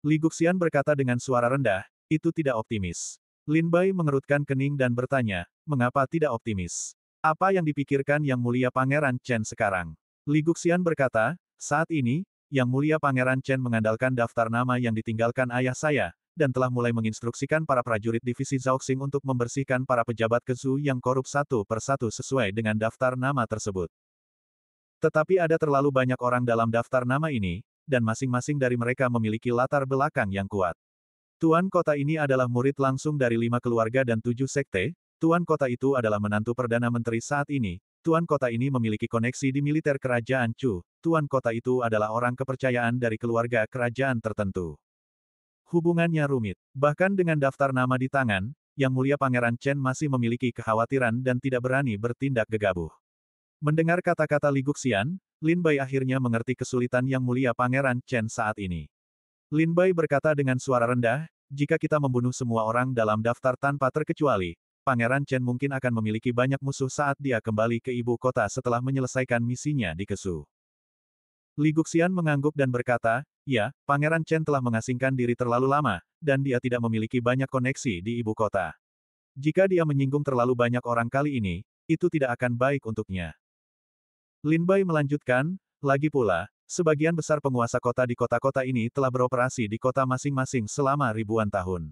Li Guxian berkata dengan suara rendah, "Itu tidak optimis." Lin Bai mengerutkan kening dan bertanya, "Mengapa tidak optimis? Apa yang dipikirkan Yang Mulia Pangeran Chen sekarang?" Li Guxian berkata, "Saat ini, Yang Mulia Pangeran Chen mengandalkan daftar nama yang ditinggalkan ayah saya, dan telah mulai menginstruksikan para prajurit divisi Zhaoxing untuk membersihkan para pejabat Kesu yang korup satu persatu sesuai dengan daftar nama tersebut. Tetapi ada terlalu banyak orang dalam daftar nama ini, dan masing-masing dari mereka memiliki latar belakang yang kuat. Tuan kota ini adalah murid langsung dari 5 keluarga dan 7 sekte. Tuan kota itu adalah menantu Perdana Menteri saat ini. Tuan kota ini memiliki koneksi di militer kerajaan Chu. Tuan kota itu adalah orang kepercayaan dari keluarga kerajaan tertentu. Hubungannya rumit. Bahkan dengan daftar nama di tangan, Yang Mulia Pangeran Chen masih memiliki kekhawatiran dan tidak berani bertindak gegabah. Mendengar kata-kata Li Guxian, Lin Bai akhirnya mengerti kesulitan Yang Mulia Pangeran Chen saat ini. Lin Bai berkata dengan suara rendah, jika kita membunuh semua orang dalam daftar tanpa terkecuali, Pangeran Chen mungkin akan memiliki banyak musuh saat dia kembali ke ibu kota setelah menyelesaikan misinya di Kesu. Li Guxian mengangguk dan berkata, ya, Pangeran Chen telah mengasingkan diri terlalu lama, dan dia tidak memiliki banyak koneksi di ibu kota. Jika dia menyinggung terlalu banyak orang kali ini, itu tidak akan baik untuknya. Lin Bai melanjutkan, lagi pula, sebagian besar penguasa kota di kota-kota ini telah beroperasi di kota masing-masing selama ribuan tahun.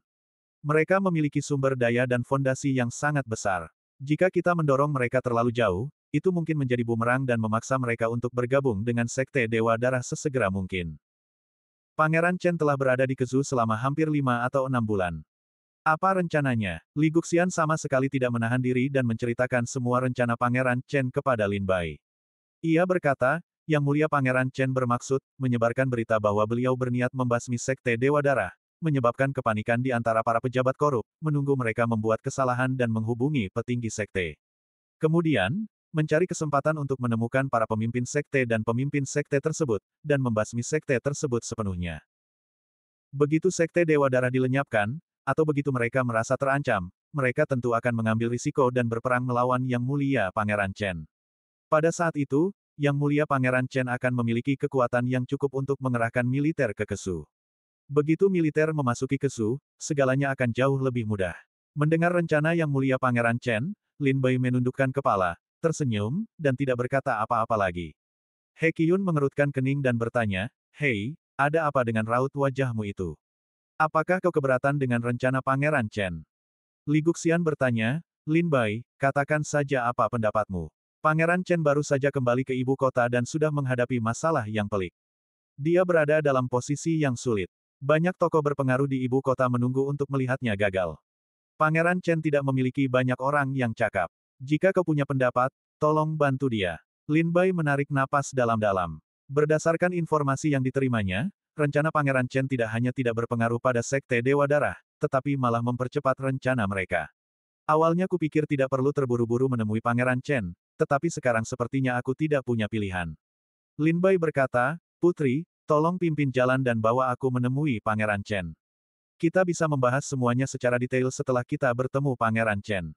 Mereka memiliki sumber daya dan fondasi yang sangat besar. Jika kita mendorong mereka terlalu jauh, itu mungkin menjadi bumerang dan memaksa mereka untuk bergabung dengan Sekte Dewa Darah sesegera mungkin. Pangeran Chen telah berada di Kezu selama hampir 5 atau 6 bulan. Apa rencananya? Li Guxian sama sekali tidak menahan diri dan menceritakan semua rencana Pangeran Chen kepada Lin Bai. Ia berkata, Yang Mulia Pangeran Chen bermaksud menyebarkan berita bahwa beliau berniat membasmi Sekte Dewa Darah, menyebabkan kepanikan di antara para pejabat korup, menunggu mereka membuat kesalahan dan menghubungi petinggi sekte. Kemudian, mencari kesempatan untuk menemukan para pemimpin sekte dan pemimpin sekte tersebut, dan membasmi sekte tersebut sepenuhnya. Begitu Sekte Dewa Darah dilenyapkan, atau begitu mereka merasa terancam, mereka tentu akan mengambil risiko dan berperang melawan Yang Mulia Pangeran Chen. Pada saat itu, Yang Mulia Pangeran Chen akan memiliki kekuatan yang cukup untuk mengerahkan militer ke Kesu. Begitu militer memasuki Kesu, segalanya akan jauh lebih mudah. Mendengar rencana Yang Mulia Pangeran Chen, Lin Bai menundukkan kepala, tersenyum, dan tidak berkata apa-apa lagi. He Qiyun mengerutkan kening dan bertanya, hei, ada apa dengan raut wajahmu itu? Apakah kau keberatan dengan rencana Pangeran Chen? Li Guxian bertanya, Lin Bai, katakan saja apa pendapatmu. Pangeran Chen baru saja kembali ke ibu kota dan sudah menghadapi masalah yang pelik. Dia berada dalam posisi yang sulit. Banyak tokoh berpengaruh di ibu kota menunggu untuk melihatnya gagal. Pangeran Chen tidak memiliki banyak orang yang cakap. Jika kau punya pendapat, tolong bantu dia. Lin Bai menarik napas dalam-dalam. Berdasarkan informasi yang diterimanya, rencana Pangeran Chen tidak hanya tidak berpengaruh pada Sekte Dewa Darah, tetapi malah mempercepat rencana mereka. Awalnya kupikir tidak perlu terburu-buru menemui Pangeran Chen, tetapi sekarang sepertinya aku tidak punya pilihan. Lin Bai berkata, Putri, tolong pimpin jalan dan bawa aku menemui Pangeran Chen. Kita bisa membahas semuanya secara detail setelah kita bertemu Pangeran Chen.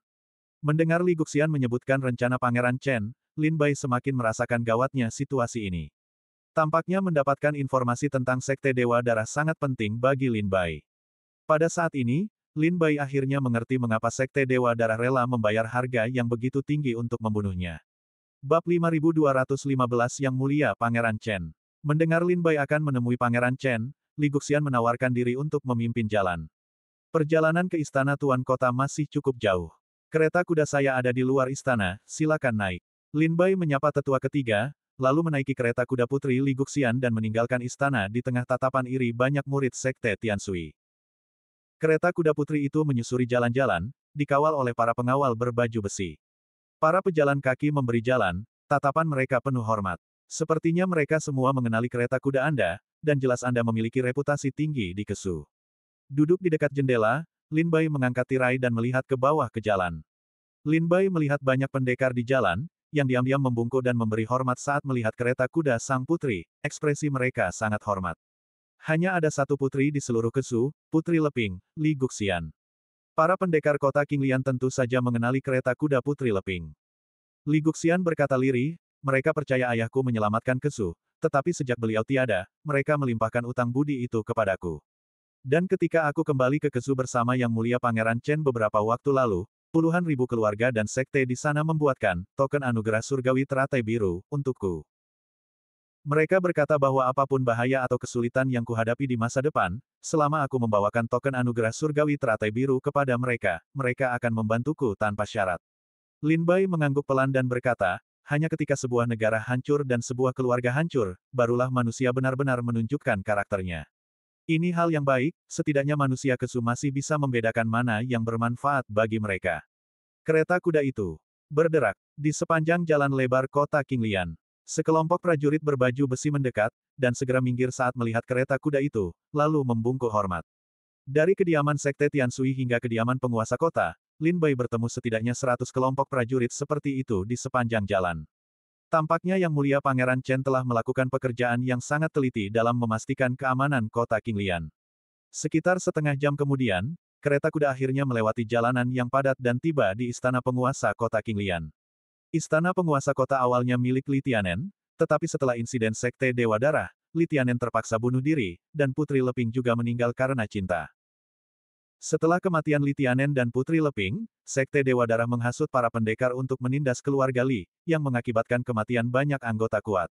Mendengar Li Guxian menyebutkan rencana Pangeran Chen, Lin Bai semakin merasakan gawatnya situasi ini. Tampaknya mendapatkan informasi tentang Sekte Dewa Darah sangat penting bagi Lin Bai. Pada saat ini, Lin Bai akhirnya mengerti mengapa Sekte Dewa Darah rela membayar harga yang begitu tinggi untuk membunuhnya. Bab 5215 Yang Mulia Pangeran Chen. Mendengar Lin Bai akan menemui Pangeran Chen, Li Guxian menawarkan diri untuk memimpin jalan. Perjalanan ke istana Tuan Kota masih cukup jauh. Kereta kuda saya ada di luar istana, silakan naik. Lin Bai menyapa tetua ketiga, lalu menaiki kereta kuda putri Li Guxian dan meninggalkan istana di tengah tatapan iri banyak murid Sekte Tianshui. Kereta kuda putri itu menyusuri jalan-jalan, dikawal oleh para pengawal berbaju besi. Para pejalan kaki memberi jalan, tatapan mereka penuh hormat. Sepertinya mereka semua mengenali kereta kuda Anda, dan jelas Anda memiliki reputasi tinggi di Kesu. Duduk di dekat jendela, Lin Bai mengangkat tirai dan melihat ke bawah ke jalan. Lin Bai melihat banyak pendekar di jalan, yang diam-diam membungkuk dan memberi hormat saat melihat kereta kuda sang putri, ekspresi mereka sangat hormat. Hanya ada satu putri di seluruh Kesu, Putri Leping, Li Guxian. Para pendekar kota Qinglian tentu saja mengenali kereta kuda Putri Leping. Li Guxian berkata lirih, mereka percaya ayahku menyelamatkan Kesu, tetapi sejak beliau tiada, mereka melimpahkan utang budi itu kepadaku. Dan ketika aku kembali ke Kesu bersama Yang Mulia Pangeran Chen beberapa waktu lalu, puluhan ribu keluarga dan sekte di sana membuatkan token anugerah surgawi teratai biru untukku. Mereka berkata bahwa apapun bahaya atau kesulitan yang kuhadapi di masa depan, selama aku membawakan token anugerah surgawi teratai biru kepada mereka, mereka akan membantuku tanpa syarat. Lin Bai mengangguk pelan dan berkata, hanya ketika sebuah negara hancur dan sebuah keluarga hancur, barulah manusia benar-benar menunjukkan karakternya. Ini hal yang baik, setidaknya manusia kesu masih bisa membedakan mana yang bermanfaat bagi mereka. Kereta kuda itu berderak di sepanjang jalan lebar kota Qinglian. Sekelompok prajurit berbaju besi mendekat, dan segera minggir saat melihat kereta kuda itu, lalu membungkuk hormat. Dari kediaman Sekte Tianshui hingga kediaman penguasa kota, Lin Bai bertemu setidaknya 100 kelompok prajurit seperti itu di sepanjang jalan. Tampaknya Yang Mulia Pangeran Chen telah melakukan pekerjaan yang sangat teliti dalam memastikan keamanan kota Qinglian. Sekitar setengah jam kemudian, kereta kuda akhirnya melewati jalanan yang padat dan tiba di istana penguasa kota Qinglian. Istana penguasa kota awalnya milik Li Tianen, tetapi setelah insiden Sekte Dewa Darah, Li Tianen terpaksa bunuh diri, dan Putri Leping juga meninggal karena cinta. Setelah kematian Li Tianen dan Putri Leping, Sekte Dewa Darah menghasut para pendekar untuk menindas keluarga Li, yang mengakibatkan kematian banyak anggota kuat.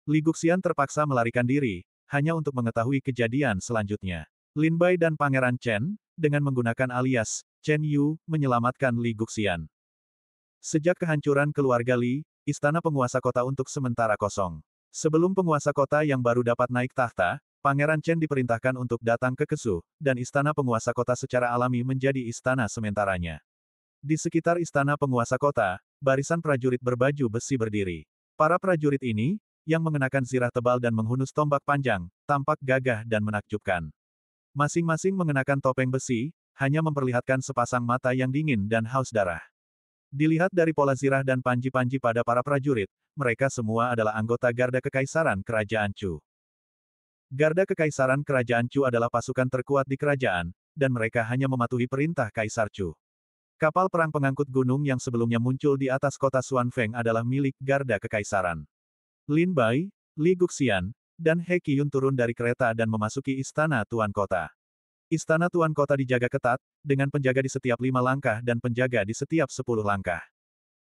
Li Guxian terpaksa melarikan diri, hanya untuk mengetahui kejadian selanjutnya. Lin Bai dan Pangeran Chen, dengan menggunakan alias Chen Yu, menyelamatkan Li Guxian. Sejak kehancuran keluarga Li, istana penguasa kota untuk sementara kosong. Sebelum penguasa kota yang baru dapat naik tahta, Pangeran Chen diperintahkan untuk datang ke Kesu, dan istana penguasa kota secara alami menjadi istana sementaranya. Di sekitar istana penguasa kota, barisan prajurit berbaju besi berdiri. Para prajurit ini, yang mengenakan zirah tebal dan menghunus tombak panjang, tampak gagah dan menakjubkan. Masing-masing mengenakan topeng besi, hanya memperlihatkan sepasang mata yang dingin dan haus darah. Dilihat dari pola zirah dan panji-panji pada para prajurit, mereka semua adalah anggota Garda Kekaisaran Kerajaan Chu. Garda Kekaisaran Kerajaan Chu adalah pasukan terkuat di kerajaan, dan mereka hanya mematuhi perintah Kaisar Chu. Kapal perang pengangkut gunung yang sebelumnya muncul di atas kota Xuanfeng adalah milik Garda Kekaisaran. Lin Bai, Li Guxian, dan He Qiyun turun dari kereta dan memasuki istana Tuan Kota. Istana Tuan Kota dijaga ketat, dengan penjaga di setiap 5 langkah dan penjaga di setiap 10 langkah.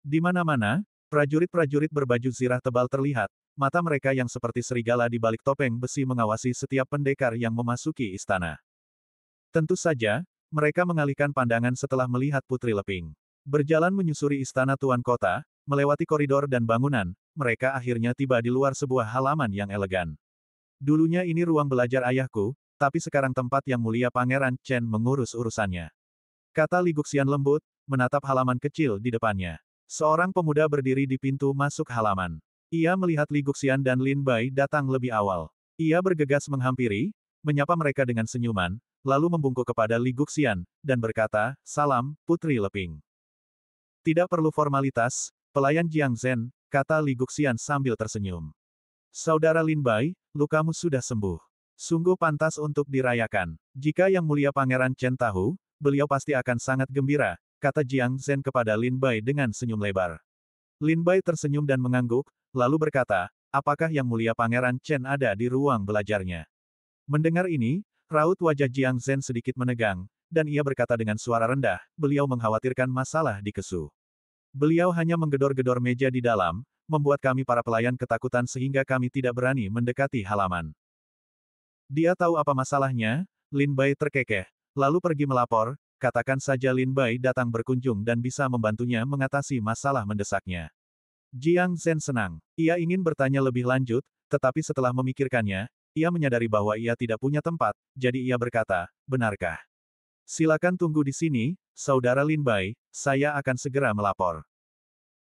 Di mana-mana, prajurit-prajurit berbaju zirah tebal terlihat, mata mereka yang seperti serigala di balik topeng besi mengawasi setiap pendekar yang memasuki istana. Tentu saja, mereka mengalihkan pandangan setelah melihat Putri Leping. Berjalan menyusuri istana Tuan Kota, melewati koridor dan bangunan, mereka akhirnya tiba di luar sebuah halaman yang elegan. Dulunya ini ruang belajar ayahku, tapi sekarang tempat Yang Mulia Pangeran Chen mengurus urusannya. Kata Li Guxian lembut, menatap halaman kecil di depannya. Seorang pemuda berdiri di pintu masuk halaman. Ia melihat Li Guxian dan Lin Bai datang lebih awal. Ia bergegas menghampiri, menyapa mereka dengan senyuman, lalu membungkuk kepada Li Guxian, dan berkata, "Salam, Putri Leping." Tidak perlu formalitas, pelayan Jiang Zhen, kata Li Guxian sambil tersenyum. Saudara Lin Bai, lukamu sudah sembuh. Sungguh pantas untuk dirayakan. Jika Yang Mulia Pangeran Chen tahu, beliau pasti akan sangat gembira, kata Jiang Zhen kepada Lin Bai dengan senyum lebar. Lin Bai tersenyum dan mengangguk, lalu berkata, apakah Yang Mulia Pangeran Chen ada di ruang belajarnya? Mendengar ini, raut wajah Jiang Zhen sedikit menegang, dan ia berkata dengan suara rendah, beliau mengkhawatirkan masalah di Kesu. Beliau hanya menggedor-gedor meja di dalam, membuat kami para pelayan ketakutan sehingga kami tidak berani mendekati halaman. Dia tahu apa masalahnya, Lin Bai terkekeh, lalu pergi melapor, katakan saja Lin Bai datang berkunjung dan bisa membantunya mengatasi masalah mendesaknya. Jiang Zhen senang. Ia ingin bertanya lebih lanjut, tetapi setelah memikirkannya, ia menyadari bahwa ia tidak punya tempat, jadi ia berkata, benarkah? Silakan tunggu di sini, Saudara Lin Bai, saya akan segera melapor.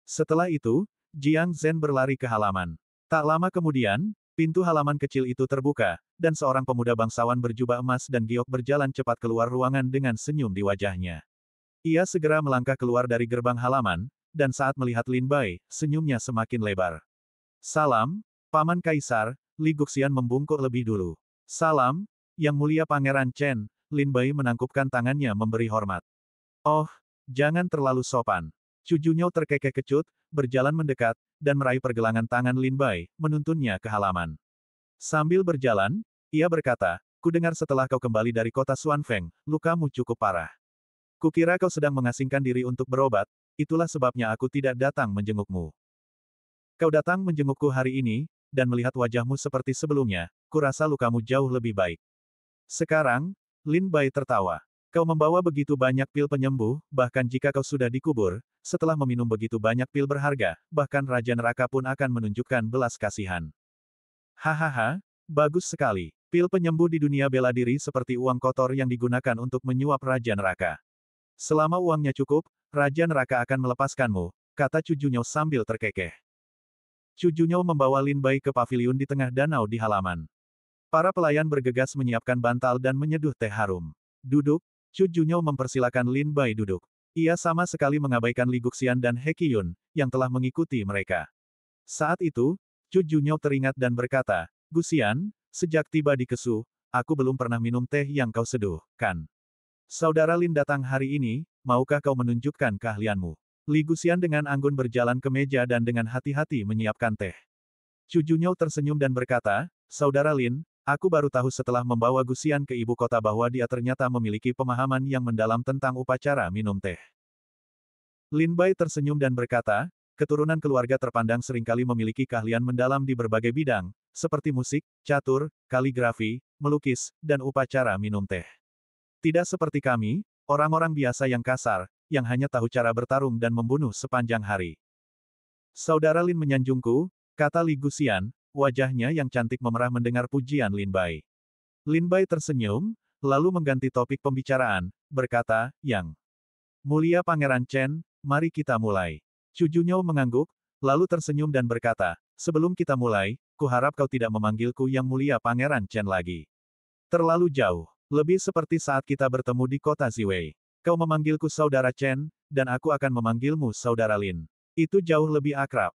Setelah itu, Jiang Zhen berlari ke halaman. Tak lama kemudian, pintu halaman kecil itu terbuka, dan seorang pemuda bangsawan berjubah emas dan giok berjalan cepat keluar ruangan dengan senyum di wajahnya. Ia segera melangkah keluar dari gerbang halaman, dan saat melihat Lin Bai, senyumnya semakin lebar. Salam, Paman Kaisar, Li Guxian membungkuk lebih dulu. Salam, Yang Mulia Pangeran Chen, Lin Bai menangkupkan tangannya memberi hormat. Oh, jangan terlalu sopan. Chu Junyou terkekeh kecut, berjalan mendekat, dan meraih pergelangan tangan Lin Bai, menuntunnya ke halaman. Sambil berjalan, ia berkata, kudengar setelah kau kembali dari kota Xuanfeng, lukamu cukup parah. Kukira kau sedang mengasingkan diri untuk berobat, itulah sebabnya aku tidak datang menjengukmu. Kau datang menjengukku hari ini, dan melihat wajahmu seperti sebelumnya, kurasa lukamu jauh lebih baik. Sekarang, Lin Bai tertawa. Kau membawa begitu banyak pil penyembuh, bahkan jika kau sudah dikubur, setelah meminum begitu banyak pil berharga, bahkan Raja Neraka pun akan menunjukkan belas kasihan. Hahaha, bagus sekali. Pil penyembuh di dunia bela diri seperti uang kotor yang digunakan untuk menyuap Raja Neraka. Selama uangnya cukup, Raja Neraka akan melepaskanmu, kata Chu Junyao sambil terkekeh. Chu Junyao membawa Lin Bai ke paviliun di tengah danau di halaman. Para pelayan bergegas menyiapkan bantal dan menyeduh teh harum. Duduk, Chu Junyao mempersilakan Lin Bai duduk. Ia sama sekali mengabaikan Li Guxian dan He Qiyun, yang telah mengikuti mereka. Saat itu, Chu Junyao teringat dan berkata, Guxian, sejak tiba di Kesu, aku belum pernah minum teh yang kau seduh, kan? Saudara Lin datang hari ini, maukah kau menunjukkan keahlianmu? Li Guxian dengan anggun berjalan ke meja dan dengan hati-hati menyiapkan teh. Chu Junyao tersenyum dan berkata, Saudara Lin, aku baru tahu setelah membawa Guxian ke ibu kota bahwa dia ternyata memiliki pemahaman yang mendalam tentang upacara minum teh. Lin Bai tersenyum dan berkata, keturunan keluarga terpandang seringkali memiliki keahlian mendalam di berbagai bidang, seperti musik, catur, kaligrafi, melukis, dan upacara minum teh. Tidak seperti kami, orang-orang biasa yang kasar, yang hanya tahu cara bertarung dan membunuh sepanjang hari. Saudara Lin menyanjungku, kata Li Guxian, wajahnya yang cantik memerah mendengar pujian Lin Bai. Lin Bai tersenyum, lalu mengganti topik pembicaraan, berkata, Yang Mulia Pangeran Chen, mari kita mulai. Chu Junyao mengangguk, lalu tersenyum dan berkata, sebelum kita mulai, kuharap kau tidak memanggilku Yang Mulia Pangeran Chen lagi. Terlalu jauh. Lebih seperti saat kita bertemu di kota Ziwei. Kau memanggilku Saudara Chen, dan aku akan memanggilmu Saudara Lin. Itu jauh lebih akrab.